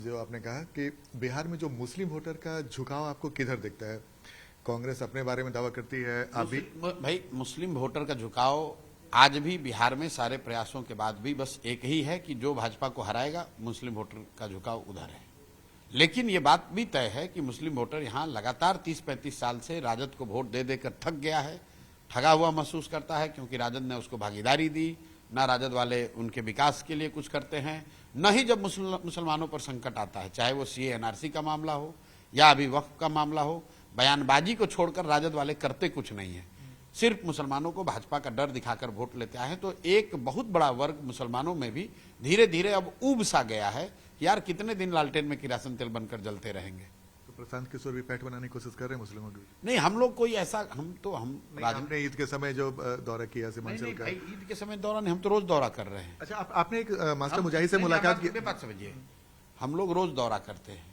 जो आपने कहा कि बिहार में जो मुस्लिम वोटर का झुकाव आपको किधर दिखता है? कांग्रेस अपने बारे में दावा करती है, अभी भाई मुस्लिम वोटर का झुकाव आज भी बिहार में सारे प्रयासों के बाद भी बस एक ही है कि जो भाजपा को हराएगा मुस्लिम वोटर का झुकाव उधर है। लेकिन ये बात भी तय है कि मुस्लिम वोटर यहाँ लगातार 30-35 साल से राजद को वोट दे देकर थक गया है, ठगा हुआ महसूस करता है, क्योंकि राजद ने उसको भागीदारी दी, ना राजद वाले उनके विकास के लिए कुछ करते हैं, न ही जब मुसलमानों पर संकट आता है, चाहे वो सीए एनआरसी का मामला हो या अभी वक्फ का मामला हो, बयानबाजी को छोड़कर राजद वाले करते कुछ नहीं है, सिर्फ मुसलमानों को भाजपा का डर दिखाकर वोट लेते आए हैं। तो एक बहुत बड़ा वर्ग मुसलमानों में भी धीरे धीरे अब ऊब सा गया है कि यार कितने दिन लालटेन में किरासन तेल बनकर जलते रहेंगे। तो प्रशांत किशोर भी पैठ बनाने की कोशिश कर रहे हैं मुस्लिमों की? नहीं, हम लोग कोई ऐसा आपने ईद के समय जो दौरा किया सीमांचल का? ईद के समय दौरा नहीं, हम तो रोज दौरा कर रहे हैं। अच्छा, आपने एक मास्टर मुजाहिद से मुलाकात की? बात समझिए, हम लोग रोज दौरा करते हैं।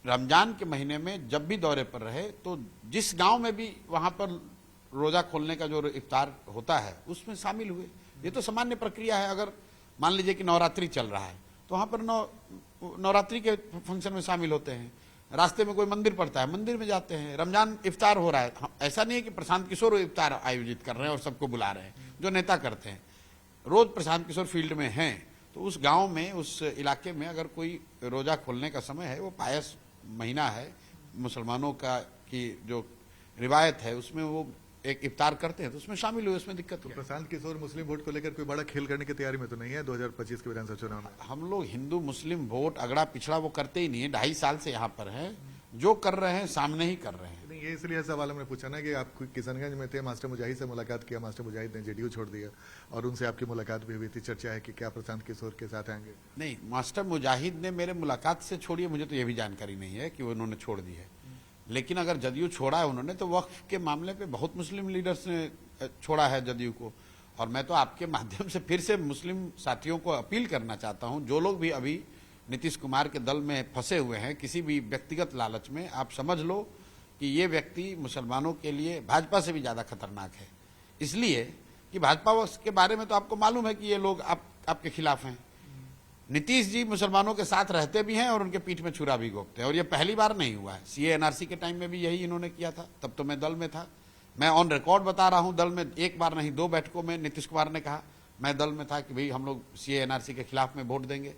रमजान के महीने में जब भी दौरे पर रहे तो जिस गांव में भी वहां पर रोजा खोलने का जो इफ्तार होता है उसमें शामिल हुए। ये तो सामान्य प्रक्रिया है। अगर मान लीजिए कि नवरात्रि चल रहा है तो वहां पर नवरात्रि के फंक्शन में शामिल होते हैं। रास्ते में कोई मंदिर पड़ता है, मंदिर में जाते हैं। रमजान इफ्तार हो रहा है, ऐसा नहीं है कि प्रशांत किशोर इफ्तार आयोजित कर रहे हैं और सबको बुला रहे हैं, जो नेता करते हैं। रोज प्रशांत किशोर फील्ड में हैं तो उस गांव में, उस इलाके में अगर कोई रोजा खोलने का समय है, वो पायस महीना है मुसलमानों का की जो रिवायत है उसमें वो एक इफ्तार करते हैं तो उसमें शामिल हुए, उसमें दिक्कत तो प्रशांत किशोर मुस्लिम वोट को लेकर कोई बड़ा खेल करने की तैयारी में तो नहीं है 2025 के विधानसभा चुनाव में? हम लोग हिंदू मुस्लिम वोट अगड़ा पिछड़ा वो करते ही नहीं है। 2.5 साल से यहाँ पर है, जो कर रहे हैं सामने ही कर रहे हैं। नहीं, ये इसलिए सवाल हमने पूछा ना कि आप किशनगंज में थे, मास्टर मुजाहिद से मुलाकात किया, मास्टर मुजाहिद ने जेडीयू छोड़ दिया और उनसे आपकी मुलाकात भी हुई थी। चर्चा है कि क्या प्रशांत किशोर के साथ आएंगे? नहीं, मास्टर मुजाहिद ने मेरे मुलाकात से छोड़ी है, मुझे तो ये भी जानकारी नहीं है कि उन्होंने छोड़ दी है। लेकिन अगर जदयू छोड़ा है उन्होंने तो वक्फ के मामले पे बहुत मुस्लिम लीडर्स ने छोड़ा है जदयू को। और मैं तो आपके माध्यम से फिर से मुस्लिम साथियों को अपील करना चाहता हूं, जो लोग भी अभी नीतीश कुमार के दल में फंसे हुए हैं किसी भी व्यक्तिगत लालच में, आप समझ लो कि ये व्यक्ति मुसलमानों के लिए भाजपा से भी ज्यादा खतरनाक है। इसलिए कि भाजपा के बारे में तो आपको मालूम है कि ये लोग आपके खिलाफ हैं। नीतीश जी मुसलमानों के साथ रहते भी हैं और उनके पीठ में छुरा भी घोंपते हैं, और ये पहली बार नहीं हुआ है। सीए एनआरसी के टाइम में भी यही इन्होंने किया था, तब तो मैं दल में था। मैं ऑन रिकॉर्ड बता रहा हूं, दल में एक बार नहीं 2 बैठकों में नीतीश कुमार ने कहा, मैं दल में था कि भाई हम लोग सीए एनआरसी के खिलाफ में वोट देंगे,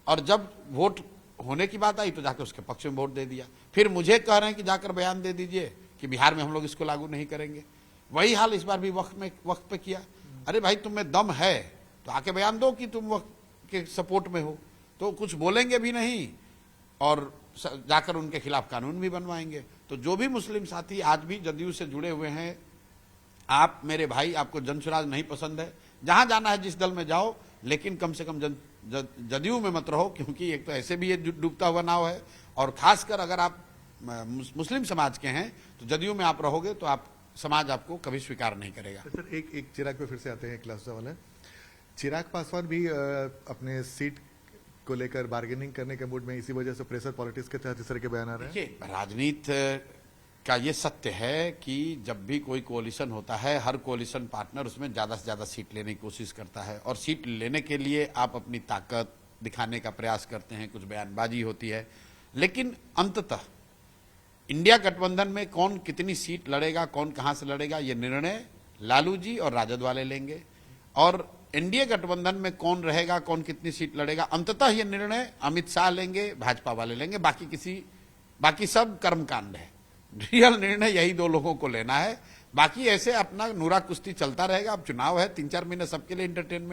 और जब वोट होने की बात आई तो जाकर उसके पक्ष में वोट दे दिया। फिर मुझे कह रहे हैं कि जाकर बयान दे दीजिए कि बिहार में हम लोग इसको लागू नहीं करेंगे। वही हाल इस बार भी वक्त पे किया। अरे भाई, तुम्हें दम है तो आके बयान दो कि तुम वक्त के सपोर्ट में हो, तो कुछ बोलेंगे भी नहीं और जाकर उनके खिलाफ कानून भी बनवाएंगे। तो जो भी मुस्लिम साथी आज भी जदयू से जुड़े हुए हैं, आप मेरे भाई, आपको जनसुराज नहीं पसंद है, जहां जाना है जिस दल में जाओ, लेकिन कम से कम जदयू में मत रहो, क्योंकि एक तो ऐसे भी ये डूबता हुआ नाव है, और खासकर अगर आप मुस्लिम समाज के हैं तो जदयू में आप रहोगे तो आप समाज आपको कभी स्वीकार नहीं करेगा। तो सर एक चिराग पे फिर से आते हैं, क्लास वाला चिराग पासवान भी अपने सीट को लेकर बार्गेनिंग करने के मूड में, इसी वजह से प्रेशर पॉलिटिक्स के तहत इस तरह के बयान आ रहे हैं। देखिए, राजनीति का ये सत्य है कि जब भी कोई कोalition होता है, हर कोalition पार्टनर उसमें ज्यादा से ज्यादा सीट लेने की कोशिश करता है, और सीट लेने के लिए आप अपनी ताकत दिखाने का प्रयास करते हैं, कुछ बयानबाजी होती है। लेकिन अंततः इंडिया गठबंधन में कौन कितनी सीट लड़ेगा, कौन कहां से लड़ेगा, ये निर्णय लालू जी और राजद वाले लेंगे। और एनडीए गठबंधन में कौन रहेगा, कौन कितनी सीट लड़ेगा, अंततः ये निर्णय अमित शाह लेंगे, भाजपा वाले लेंगे। बाकी सब कर्मकांड है। रियल निर्णय यही 2 लोगों को लेना है। बाकी ऐसे अपना नूरा कुश्ती चलता रहेगा। अब चुनाव है, 3-4 महीने सबके लिए एंटरटेनमेंट